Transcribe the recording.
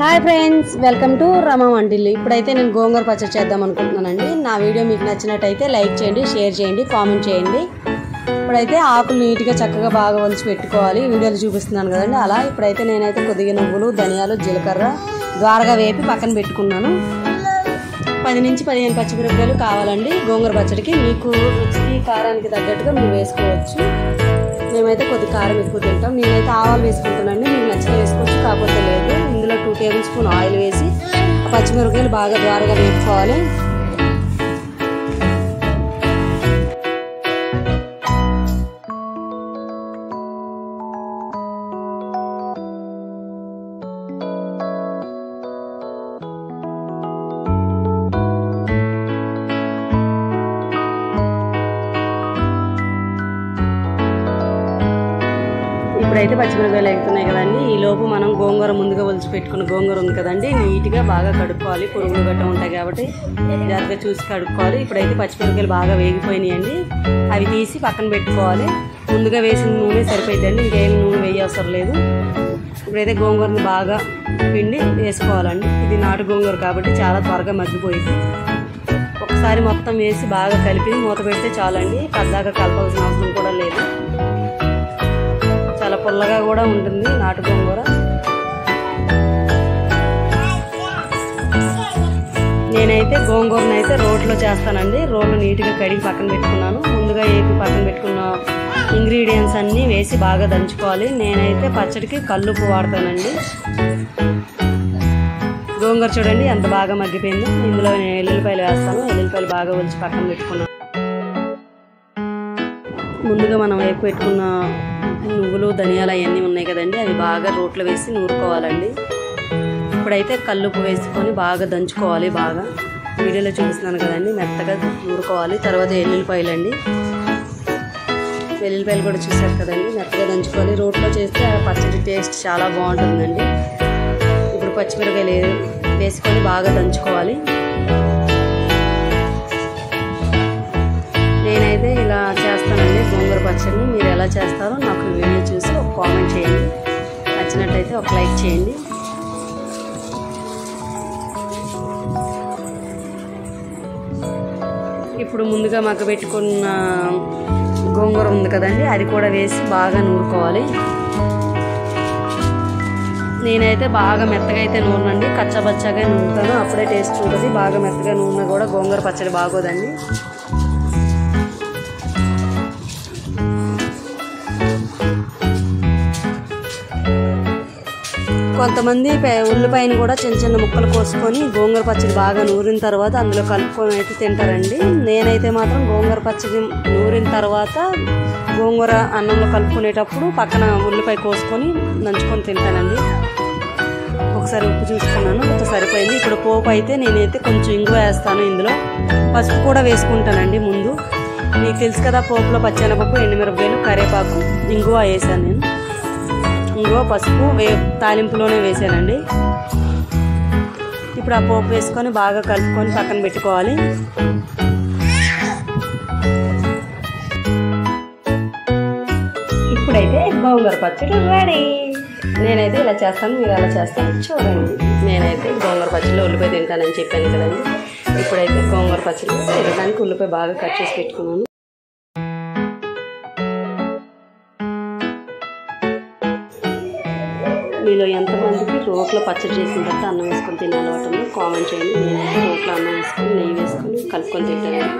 Hi friends, welcome to Rama వంటిల్లు. ఇప్పుడైతే నేను గోంగూర పచ్చడి చేద్దాం అనుకుంటున్నానండి. నా వీడియో మీకు నచ్చినట్టయితే లైక్ చేయండి, షేర్ చేయండి, కామెంట్ చేయండి. ఇప్పుడైతే ఆకులు నీట్గా చక్కగా బాగా ఒలిచి పెట్టుకోవాలి. వీడియోలు చూపిస్తున్నాను కదండి అలా. ఇప్పుడైతే నేనైతే కొద్దిగా నువ్వులు, ధనియాలు, జీలకర్ర ద్వారగా వేపి పక్కన పెట్టుకున్నాను. 10 నుంచి 15 పచ్చిమిరపకాయలు కావాలండి గోంగూర పచ్చడికి. మీకు రుచికి కారానికి తగ్గట్టుగా మీరు వేసుకోవచ్చు. మేమైతే కొద్ది కారం ఎక్కువ తింటాం. నేనైతే ఆవాలు వేసుకుంటానండి, మీకు నచ్చితే వేసుకోవచ్చు, కాకపోతే లేదు. ఇందులో 2 టేబుల్ స్పూన్ ఆయిల్ వేసి పచ్చిమిరపకాయలు బాగా ద్వారగా వేపుకోవాలి. ఇప్పుడైతే పచ్చిమిరపకాయలు ఎగుతున్నాయి కదండి. ఈ లోపు మనం గోంగూర ముందుగా ఒలిచి పెట్టుకున్న గోంగూర ఉంది కదండి, నీట్గా బాగా కడుక్కోవాలి. పురుగులు గట్ట ఉంటాయి కాబట్టి జాగ్రత్తగా చూసి కడుక్కోవాలి. ఇప్పుడైతే పచ్చిమిరపకాయలు బాగా వేగిపోయినాయండి, అవి తీసి పక్కన పెట్టుకోవాలి. ముందుగా వేసిన నూనె సరిపోయిందండి, ఇంకేం నూనె వేయవసరం లేదు. ఇప్పుడైతే గోంగూరని బాగా పిండి వేసుకోవాలండి. ఇది నాటు గోంగూర కాబట్టి చాలా త్వరగా మగ్గిపోయింది. ఒకసారి మొత్తం వేసి బాగా కలిపి మూత పెడితే చాలండి, పద్దాకా కలపాల్సిన అవసరం కూడా లేదు. చాలా పుల్లగా కూడా ఉంటుంది నాటు గోంగూర. నేనైతే గోంగూరను అయితే రోట్లో చేస్తానండి. రోడ్లు నీట్గా కడిగి పక్కన పెట్టుకున్నాను. ముందుగా ఏపి పక్కన పెట్టుకున్న ఇంగ్రీడియంట్స్ అన్నీ వేసి బాగా దంచుకోవాలి. నేనైతే పచ్చడికి కల్లుప్పు వాడతానండి. గోంగూర చూడండి ఎంత బాగా మగ్గిపోయిందో. ఇందులో నేను ఎల్లుల్లిపాయలు వేస్తాను. ఎల్లుల్లిపాయలు బాగా ఒలిచి పక్కన పెట్టుకున్నాను. ముందుగా మనం వేపు పెట్టుకున్న నువ్వులు, ధనియాలు అవన్నీ ఉన్నాయి కదండి, అవి బాగా రోట్లో వేసి నూరుకోవాలండి. ఇప్పుడైతే కల్లుప్పు వేసుకొని బాగా దంచుకోవాలి. బాగా వీడియోలో చూపిస్తున్నాను కదండి, మెత్తగా నూరుకోవాలి. తర్వాత ఎల్లుల్లిపాయలు అండి, వెల్లుల్లిపాయలు కూడా చూసారు కదండి, మెత్తగా దంచుకోవాలి. రోట్లో చేస్తే ఆ పచ్చడి టేస్ట్ చాలా బాగుంటుందండి. ఇప్పుడు పచ్చిమిరపకాయలు వేసుకొని బాగా దంచుకోవాలి. నేనైతే ఇలా చేస్తానండి గోంగూర పచ్చడిని. మీరు ఎలా చేస్తారో నాకు వీడియో చూసి ఒక కామెంట్ చేయండి. నచ్చినట్టయితే ఒక లైక్ చేయండి. ఇప్పుడు ముందుగా మగ్గబెట్టుకున్న గోంగూర ఉంది కదండి, అది కూడా వేసి బాగా నూరుకోవాలి. నేనైతే బాగా మెత్తగా అయితే నూరనండి, కచ్చాబచ్చాగా నూరుతాను, అప్పుడే టేస్ట్ ఉంటుంది. బాగా మెత్తగా నూనె కూడా గోంగూర పచ్చడి బాగోదండి. కొంతమంది ఉల్లిపాయను కూడా చిన్న చిన్న ముక్కలు కోసుకొని గోంగూర పచ్చడి బాగా నూరిన తర్వాత అందులో కలుపుకొని అయితే తింటారండి. నేనైతే మాత్రం గోంగూర పచ్చడి నూరిన తర్వాత గోంగూర అన్నంలో కలుపుకునేటప్పుడు పక్కన ఉల్లిపాయ కోసుకొని నంచుకొని తింటానండి. ఒకసారి ఉప్పు చూసుకున్నాను, కొంచెం సరిపోయింది. ఇప్పుడు పోపు అయితే నేనైతే కొంచెం ఇంగువ వేస్తాను. ఇందులో పసుపు కూడా వేసుకుంటానండి. ముందు మీకు తెలుసు కదా, పోపులో పచ్చెనపప్పు, ఎండుమిరపకాయలు, కరివేపాకు, ఇంగువ వేసాను నేను. ఇంగువ, పసుపు తాలింపులోనే వేసానండి. ఇప్పుడు ఆ పోపు వేసుకొని బాగా కలుపుకొని పక్కన పెట్టుకోవాలి. ఇప్పుడైతే గోంగూర పచ్చడి రెడీ. నేనైతే ఇలా చేస్తాను, మీరు ఎలా చేస్తాను చూడండి. నేనైతే గోంగూర పచ్చడిలో ఉల్లిపాయ తింటానని చెప్పాను కదండి. ఇప్పుడైతే గోంగూర పచ్చడి తినడానికి ఉల్లిపాయ బాగా కట్ చేసి పెట్టుకున్నాను. మీలో ఎంతమందికి రోట్లో పచ్చడి చేసిన తర్వాత అన్నం వేసుకొని తినే అలవాటు ఉందో కామెంట్ చేయండి. నేనైతే రోట్లో అన్నం వేసుకొని నెయ్యి వేసుకొని కలుపుకొని తింటాను.